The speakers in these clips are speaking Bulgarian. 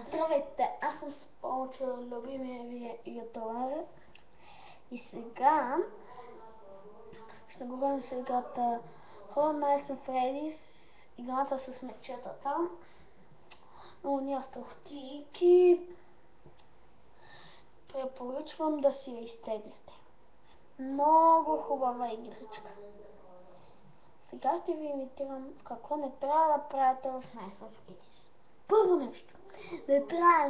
Здравейте, аз съм Спончо, любимия ви ютубър. И сега ще говорим с играта Five Nights at Freddy's, играта с мечетата. Много ни страхотики. Препоръчвам да си я изтеглите. Много хубава игричка. Сега ще ви имитирам какво не трябва да правите в Nights at Freddy's. Първо нещо, не трябва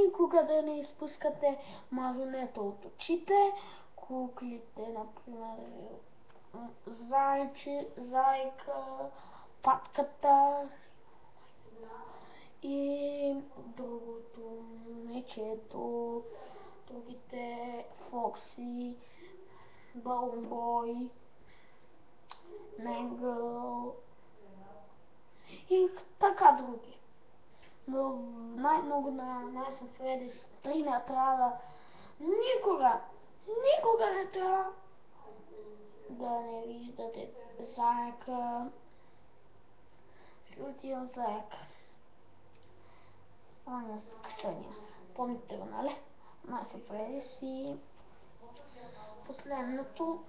никога да не изпускате марионета от очите, куклите, например, зайче, зайка, патката и другото, мечето, другите Фокси, Балунбой, Менгъл и така други. Но най-много на Nights at Freddy's 3 не трябва да никога не трябва да не виждате заека, жълтия заек. Оня с Ксения. Помните го, нали? Nights at Freddy's и последното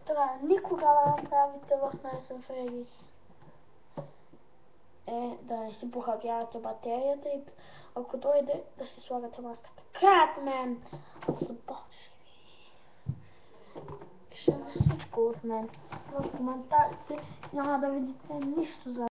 трябва никога да направите в Nights at Freddy's е да не си похабявате батерията и ако дойде да си слагате маската. Кратмен! Започни! Пишете всичко от мен. В коментарите няма да видите нищо за